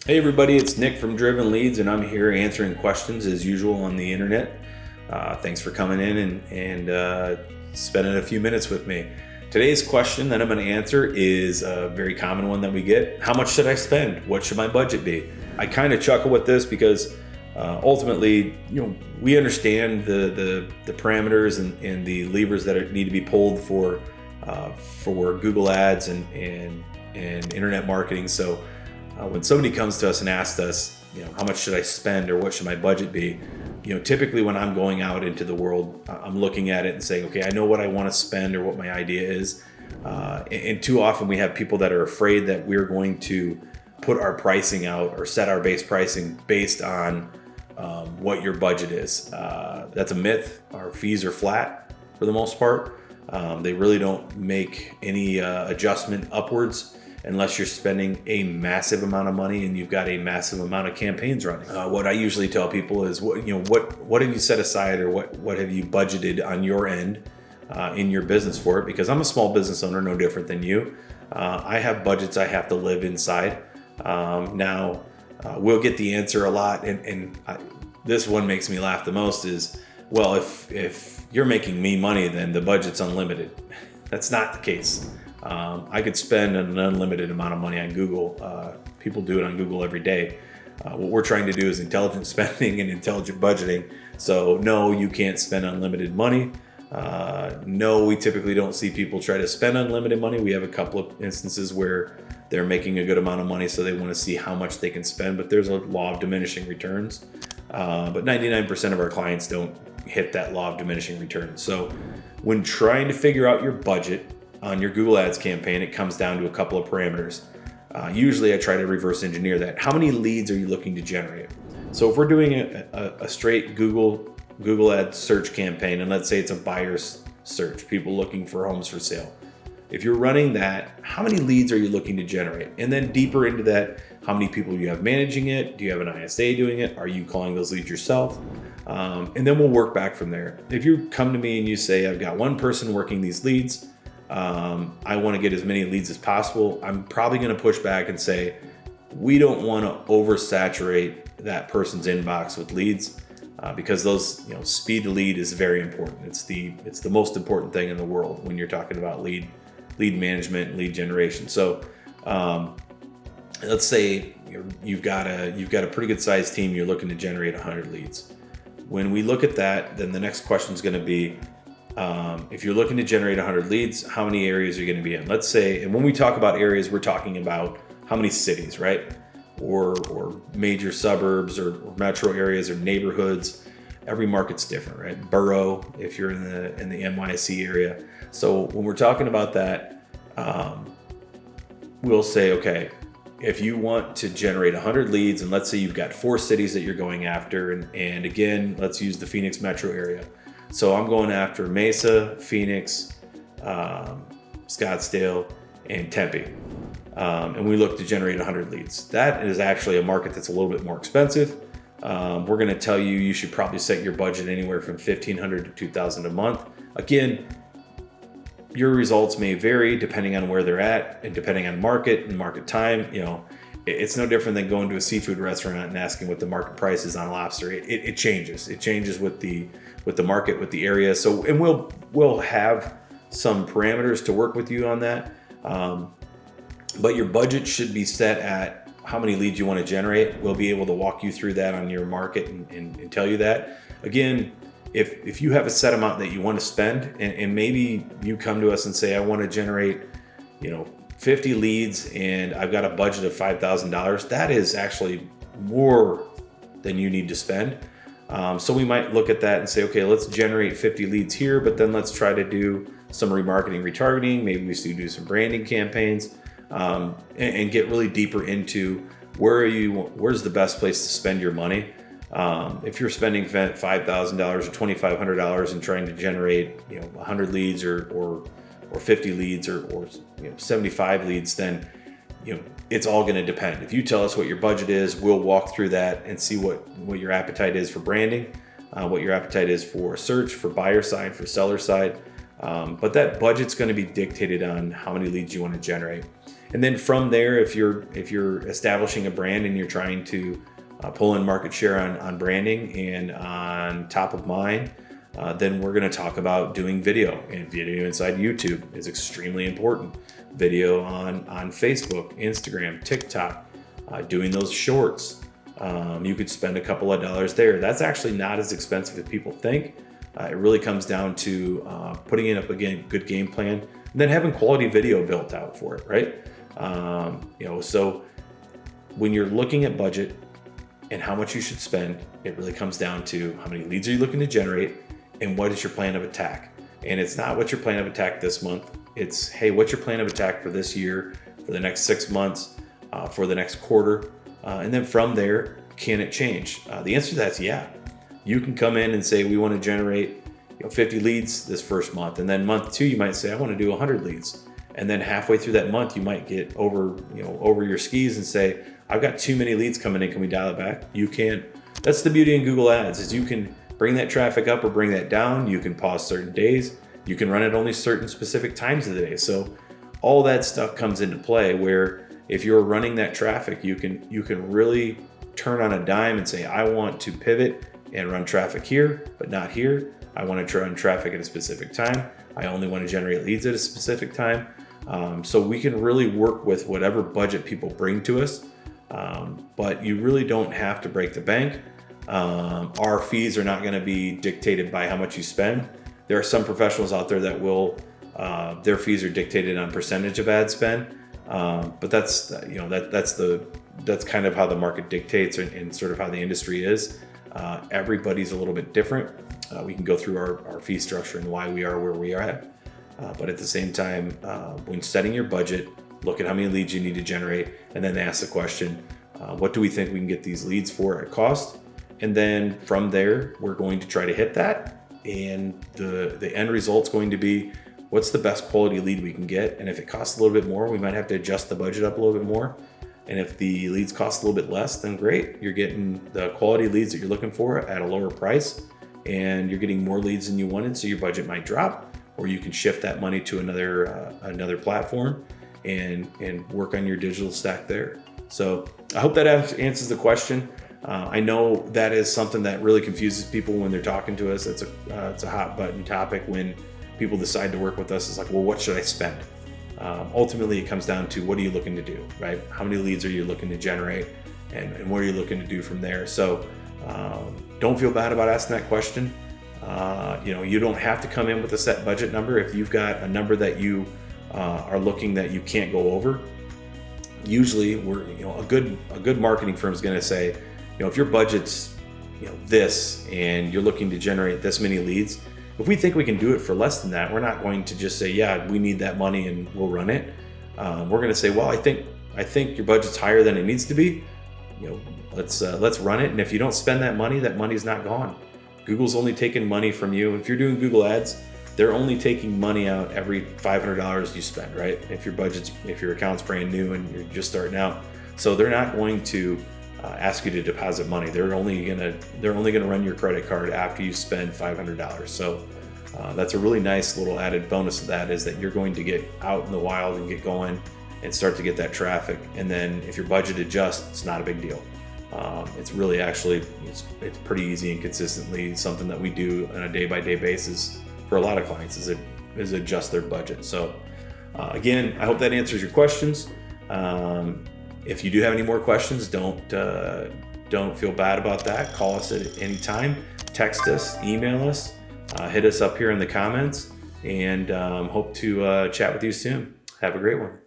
Hey everybody, it's Nick from Driven Leads, and I'm here answering questions as usual on the internet. Thanks for coming in and spending a few minutes with me. Today's question that I'm going to answer is a very common one that we get. How much should I spend? What should my budget be? I kind of chuckle with this because ultimately, we understand the parameters and the levers that need to be pulled for Google Ads and internet marketing. So when somebody comes to us and asks us, how much should I spend or what should my budget be? Typically when I'm going out into the world, I'm looking at it and saying, okay, I know what I want to spend or what my idea is. And too often we have people that are afraid that we're going to put our pricing out or set our base pricing based on what your budget is. That's a myth. Our fees are flat for the most part. They really don't make any adjustment upwards unless you're spending a massive amount of money and you've got a massive amount of campaigns running. What I usually tell people is, what have you set aside or what have you budgeted on your end in your business for it? Because I'm a small business owner, no different than you. I have budgets I have to live inside. Now, we'll get the answer a lot, and this one makes me laugh the most is, well, if you're making me money, then the budget's unlimited. That's not the case. I could spend an unlimited amount of money on Google. People do it on Google every day. What we're trying to do is intelligent spending and intelligent budgeting. So no, you can't spend unlimited money. No, we typically don't see people try to spend unlimited money. We have a couple of instances where they're making a good amount of money, so they want to see how much they can spend, but there's a law of diminishing returns. But 99% of our clients don't hit that law of diminishing returns. So when trying to figure out your budget on your Google Ads campaign, it comes down to a couple of parameters. Usually I try to reverse engineer that. How many leads are you looking to generate? So if we're doing a straight Google Ads search campaign, and let's say it's a buyer's search, people looking for homes for sale. If you're running that, how many leads are you looking to generate? And then deeper into that, how many people you have managing it? Do you have an ISA doing it? Are you calling those leads yourself? And then we'll work back from there. If you come to me and you say, I've got one person working these leads, I want to get as many leads as possible, I'm probably going to push back and say, we don't want to oversaturate that person's inbox with leads because those, speed to lead is very important. It's the most important thing in the world when you're talking about lead management and lead generation. So let's say you've got a pretty good sized team. You're looking to generate 100 leads. When we look at that, then the next question is going to be, if you're looking to generate 100 leads, how many areas are you going to be in? Let's say, and when we talk about areas, we're talking about how many cities, right? Or major suburbs or metro areas or neighborhoods. Every market's different, right? Borough, if you're in the NYC area. So when we're talking about that, we'll say, okay, if you want to generate 100 leads, and let's say you've got 4 cities that you're going after, and again, let's use the Phoenix metro area. So I'm going after Mesa, Phoenix, Scottsdale, and Tempe. And we look to generate 100 leads. That is actually a market that's a little bit more expensive. We're going to tell you should probably set your budget anywhere from $1,500 to $2,000 a month. Again, your results may vary depending on where they're at and depending on market and market time. It's no different than going to a seafood restaurant and asking what the market price is on lobster. It changes. It changes with the market, with the area. So, and we'll have some parameters to work with you on that. But your budget should be set at how many leads you want to generate. We'll be able to walk you through that on your market and tell you that. Again, if you have a set amount that you want to spend, and maybe you come to us and say, I want to generate, 50 leads and I've got a budget of $5,000, that is actually more than you need to spend. So we might look at that and say, okay, let's generate 50 leads here, but then let's try to do some remarketing, retargeting. Maybe we should do some branding campaigns, and get really deeper into where's the best place to spend your money. If you're spending $5,000 or $2,500 and trying to generate 100 leads or 50 leads or 75 leads, then it's all going to depend. If you tell us what your budget is, we'll walk through that and see what your appetite is for branding, what your appetite is for search, for buyer side, for seller side. But that budget's going to be dictated on how many leads you want to generate. And then from there, if you're establishing a brand and you're trying to pull in market share on branding and on top of mind, then we're going to talk about doing video, and video inside YouTube is extremely important. Video on Facebook, Instagram, TikTok, doing those shorts. You could spend a couple of dollars there. That's actually not as expensive as people think. It really comes down to putting in a good game plan, and then having quality video built out for it, right? So when you're looking at budget and how much you should spend, it really comes down to how many leads are you looking to generate and what is your plan of attack. And it's not what's your plan of attack this month. It's, hey, what's your plan of attack for this year, for the next 6 months, for the next quarter? And then from there, can it change? The answer to that is yeah. You can come in and say, we want to generate 50 leads this first month. And then month 2, you might say, I want to do 100 leads. And then halfway through that month, you might get over your skis and say, I've got too many leads coming in. Can we dial it back? You can. That's the beauty in Google Ads, is you can bring that traffic up or bring that down. You can pause certain days. You can run it only certain specific times of the day. So all that stuff comes into play, where if you're running that traffic, you can really turn on a dime and say, I want to pivot and run traffic here, but not here. I want to run traffic at a specific time. I only want to generate leads at a specific time. So we can really work with whatever budget people bring to us. But you really don't have to break the bank. Our fees are not going to be dictated by how much you spend. There are some professionals out there that will, their fees are dictated on percentage of ad spend. But that's kind of how the market dictates, and sort of how the industry is. Everybody's a little bit different. We can go through our fee structure and why we are where we are at. But at the same time, when setting your budget, look at how many leads you need to generate, and then ask the question, what do we think we can get these leads for at cost? And then from there, we're going to try to hit that. And the end result's going to be, what's the best quality lead we can get? And if it costs a little bit more, we might have to adjust the budget up a little bit more. And if the leads cost a little bit less, then great. You're getting the quality leads that you're looking for at a lower price, and you're getting more leads than you wanted, so your budget might drop, or you can shift that money to another platform and work on your digital stack there. So I hope that answers the question. I know that is something that really confuses people when they're talking to us. It's a hot button topic when people decide to work with us. It's like, well, what should I spend? Ultimately, it comes down to, what are you looking to do, right? How many leads are you looking to generate, and what are you looking to do from there? So don't feel bad about asking that question. You don't have to come in with a set budget number. If you've got a number that you are looking that you can't go over, usually a good marketing firm is going to say, if your budget's this, and you're looking to generate this many leads, if we think we can do it for less than that, we're not going to just say, yeah, we need that money and we'll run it. We're going to say, well, I think your budget's higher than it needs to be. Let's run it. And if you don't spend that money's not gone. Google's only taking money from you. If you're doing Google Ads, they're only taking money out every $500 you spend, right? If your account's brand new and you're just starting out, so they're not going to ask you to deposit money. They're only gonna run your credit card after you spend $500. So that's a really nice little added bonus of that, is that you're going to get out in the wild and get going and start to get that traffic. And then if your budget adjusts, it's not a big deal. It's really it's pretty easy and consistently something that we do on a day-by-day basis for a lot of clients is adjust their budget. So again, I hope that answers your questions. If you do have any more questions, don't feel bad about that. Call us at any time, text us, email us, hit us up here in the comments, and hope to chat with you soon. Have a great one.